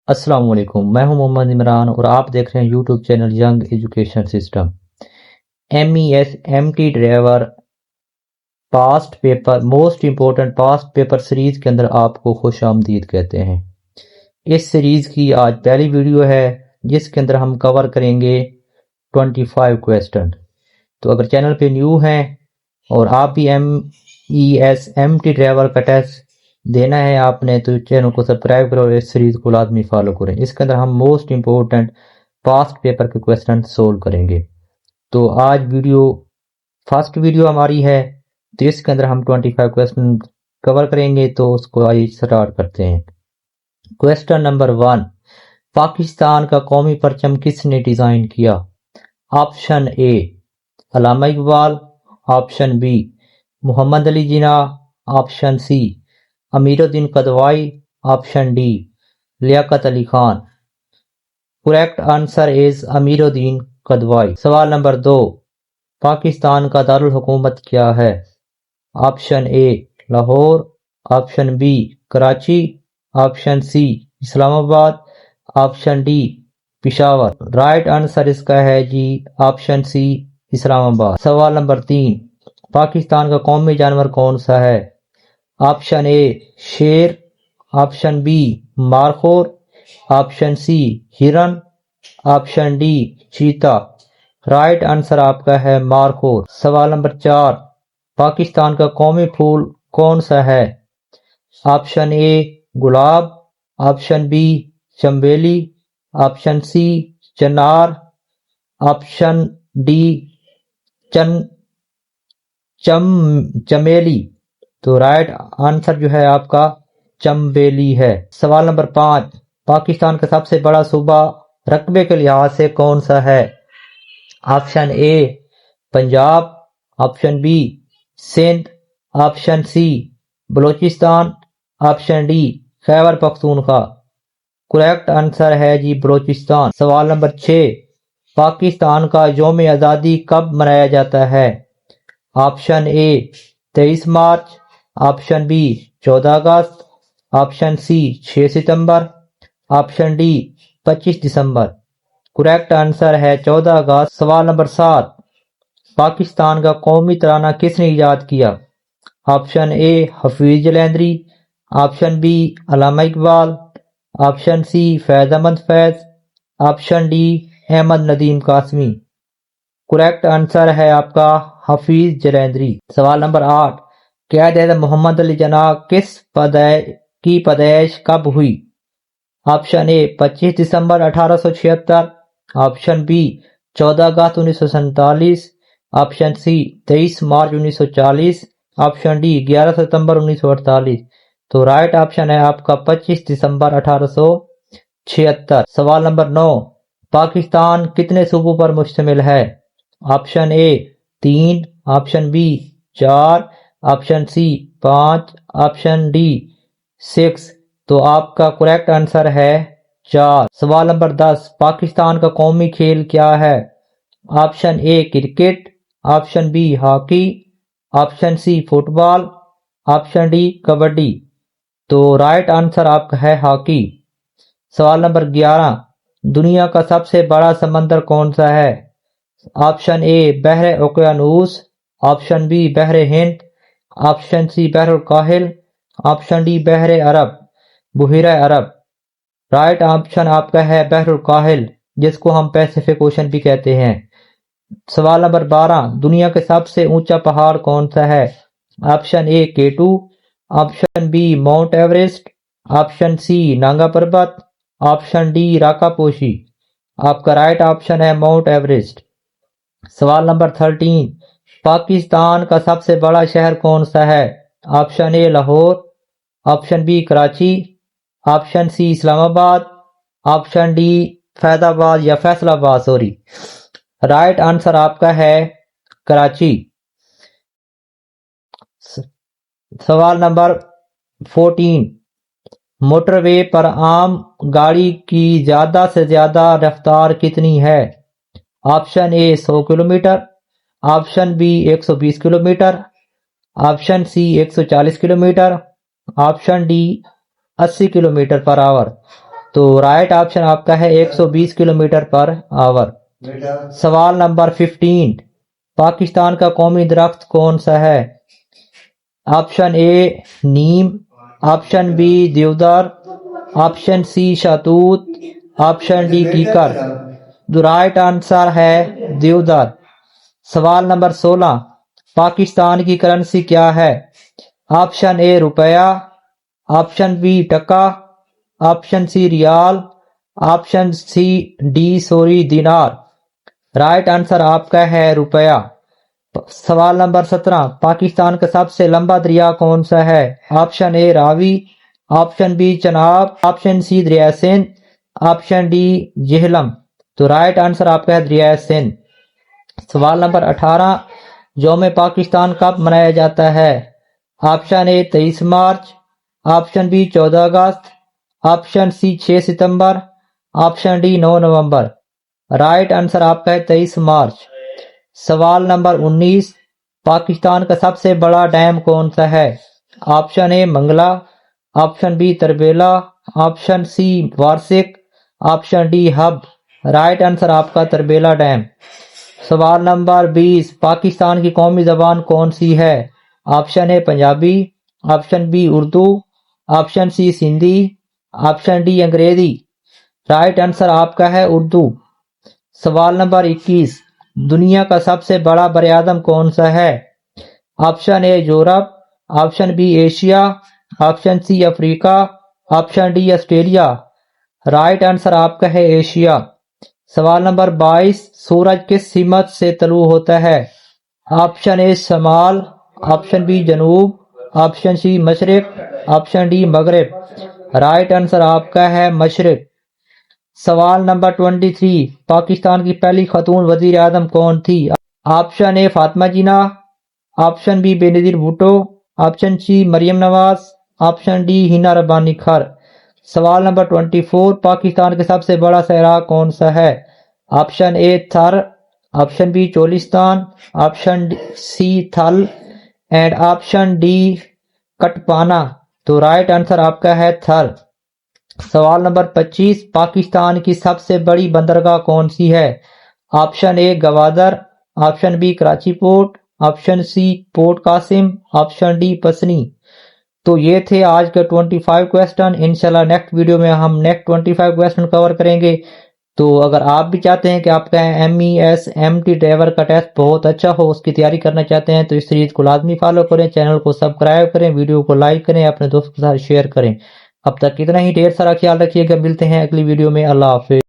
السلام علیکم، میں ہوں محمد عمران اور آپ دیکھ رہے ہیں YouTube channel young education system. MT driver past paper most important past paper series کے اندر آپ کو خوش آمدید کہتے ہیں۔ اس سیریز کی آج پہلی ویڈیو ہے جس کے اندر ہم کور کریں گے 25 کویسچن۔ تو اگر چینل پہ نیو ہیں اور آپ بھی MT ڈرائیور کا ٹیسٹ دینا ہے آپ نے تو چینل کو سبسکرائب کرو اور اس سیریز کو لازمی فالو کریں۔ اس کے اندر ہم موسٹ امپورٹنٹ پاسٹ پیپر کے کویسچن سولو کریں گے۔ تو آج فرسٹ ویڈیو ہماری ہے، تو اس کے اندر ہم 25 کویسچن کور کریں گے، تو اس کو آئیے سٹارٹ کرتے ہیں۔ کویسچن نمبر 1، پاکستان کا قومی پرچم کس نے ڈیزائن کیا؟ Option A Allama Iqbal, option B Muhammad Ali Jinnah, option C Amir Uddin Kidwai, option D Liaquat Ali Khan. Correct answer is Amir Uddin Kidwai. سوال نمبر 2، پاکستان کا دارالحکومت کیا ہے؟ Option A Lahore, option B Karachi, option C Islamabad, option D Peshawar. Right answer اس کا ہے جی آپشن سی اسلام آباد۔ سوال نمبر 3، پاکستان کا قومی جانور کون سا ہے؟ آپشن اے شیر، آپشن بی مارخور، آپشن سی ہرن، آپشن ڈی چیتا۔ رائٹ آنسر آپ کا ہے مارخور۔ سوال نمبر 4، پاکستان کا قومی پھول کون سا ہے؟ آپشن اے گلاب، آپشن بی چنبیلی، آپشن سی چنار، آپشن ڈی چمیلی۔ تو رائٹ آنسر جو ہے آپ کا چنبیلی ہے۔ سوال نمبر 5، پاکستان کا سب سے بڑا صوبہ رقبے کے لحاظ سے کون سا ہے؟ Option A Punjab, option B Sindh, option C Balochistan, option D Khyber Pakhtunkhwa. Correct answer ہے جی بلوچستان۔ سوال نمبر 6، پاکستان کا یوم آزادی کب منایا جاتا ہے؟ آپشن اے 23 مارچ، آپشن بی 14 اگست، آپشن سی 6 ستمبر، آپشن ڈی 25 دسمبر۔ کریکٹ آنسر ہے 14 اگست۔ سوال نمبر 7، پاکستان کا قومی ترانہ کس نے ایجاد کیا؟ Option A Hafeez Jalandhari, option B Allama Iqbal, option C Faiz Ahmed Faiz, option D Ahmad Nadeem Qasmi. Correct answer ہے آپ کا حفیظ جلیندری۔ سوال نمبر 8، قائد اعظم محمد علی جناح کی پیدائش کب ہوئی؟ آپشن اے 25 دسمبر 1876، آپشن بی 14 اگست 1947، آپشن سی 23 مارچ 1940، آپشن ڈی 11 ستمبر 1948۔ تو رائٹ آپشن ہے آپ کا 25 دسمبر 1876۔ سوال نمبر 9، پاکستان کتنے صوبوں پر مشتمل ہے؟ Option A 3، option B 4، option C 5، option D 6۔ تو آپ کا کریکٹ آنسر ہے 4۔ سوال نمبر 10، پاکستان کا قومی کھیل کیا ہے؟ Option A cricket, option B hockey, option C football, option D kabaddi. تو رائٹ آنسر آپ کا ہے ہاکی۔ سوال نمبر 11، دنیا کا سب سے بڑا سمندر کون سا ہے؟ آپشن اے بحر اوقیانوس، آپشن بی بحر ہند، آپشن سی بحر الکاہل، آپشن ڈی بحیرہ عرب۔ رائٹ آپشن آپ کا ہے بحر الکاہل، جس کو ہم پیسیفک اوشن بھی کہتے ہیں۔ سوال نمبر 12، دنیا کے سب سے اونچا پہاڑ کون سا ہے؟ Option A K2، option B Mount Everest, option C Nanga Parbat, option D Rakaposhi. آپ کا رائٹ آپشن ہے ماؤنٹ ایوریسٹ۔ سوال نمبر 13، پاکستان کا سب سے بڑا شہر کون سا ہے؟ Option A Lahore, option B Karachi, option C Islamabad, option D Faisal آباد۔ رائٹ آنسر آپ کا ہے کراچی۔ سوال نمبر 14، موٹر وے پر عام گاڑی کی زیادہ سے زیادہ رفتار کتنی ہے؟ Option A 100 kilometre, option B 120 kilometre, option C 140 kilometre, option D 80 kilometre per hour. تو رائٹ آپشن آپ کا ہے 120 کلومیٹر پر آور۔ سوال نمبر 15، پاکستان کا قومی درخت کون سا ہے؟ آپشن اے نیم، آپشن بی دیودار، آپشن سی شاہتوت، آپشن ڈی کیکر۔ جو رائٹ آنسر ہے دیودار۔ سوال نمبر 16، پاکستان کی کرنسی کیا ہے؟ آپشن اے روپیہ، آپشن بی ٹکا، آپشن سی ریال، آپشن ڈی دینار۔ رائٹ آنسر آپ کا ہے روپیہ۔ سوال نمبر 17، پاکستان کا سب سے لمبا دریا کون سا ہے؟ Option A Ravi, option B Chenab, option C دریائے سندھ، آپشن ڈی جہلم۔ تو رائٹ آنسر آپ کا ہے دریائے سندھ۔ سوال نمبر 18، یوم پاکستان کب منایا جاتا ہے؟ آپشن اے 23 مارچ، آپشن بی 14 اگست، آپشن سی 6 ستمبر، آپشن ڈی 9 نومبر۔ رائٹ آنسر آپ کا ہے 23 مارچ۔ سوال نمبر 19، پاکستان کا سب سے بڑا ڈیم کون سا ہے؟ Option A Mangla, option B Tarbela, option C Warsak, option D Hub. Right answer آپ کا تربیلا ڈیم۔ سوال نمبر 20، پاکستان کی قومی زبان کون سی ہے؟ Option A Punjabi, option B Urdu, option C Sindhi, option D انگریزی۔ رائٹ آنسر آپ کا ہے اردو۔ سوال نمبر 21، دنیا کا سب سے بڑا بر اعظم کون سا ہے؟ Option A Europe, option B Asia, option C Africa, option D Australia. Right answer آپ کا ہے ایشیا۔ سوال نمبر 22، سورج کس سمت سے طلوع ہوتا ہے؟ آپشن اے شمال، آپشن بی جنوب، آپشن سی مشرق، آپشن ڈی مغرب۔ رائٹ آنسر آپ کا ہے مشرق۔ سوال نمبر 23، پاکستان کی پہلی خاتون وزیر اعظم کون تھی؟ آپشن اے فاطمہ جناح، آپشن بی بے نظیر Bhutto, option C Maryam Nawaz, option D ہینا ربانی کھر۔ سوال نمبر 24، پاکستان کا سب سے بڑا صحرا کون سا ہے؟ Option A Thar, option B Cholistan, option C Thal and option D Katpana. تو رائٹ آنسر آپ کا ہے تھر۔ سوال نمبر 25، پاکستان کی سب سے بڑی بندرگاہ کون سی ہے؟ Option A Gwadar, option B Karachi port, option C port Qasim, option D Pasni. تو یہ تھے آج کے 25 کویسٹن۔ انشاءاللہ نیکسٹ ویڈیو میں ہم نیکسٹ 25 کویسٹن کور کریں گے۔ تو اگر آپ بھی چاہتے ہیں کہ آپ کا MES/MT ڈرائیور کا ٹیسٹ بہت اچھا ہو، اس کی تیاری کرنا چاہتے ہیں، تو اس سیریز کو لازمی فالو کریں، چینل کو سبسکرائب کریں، ویڈیو کو لائک کریں، اپنے دوست کے ساتھ شیئر کریں۔ اب تک اتنا ہی، ڈھیر سارا خیال رکھیے گا، ملتے ہیں اگلی ویڈیو میں، اللہ حافظ۔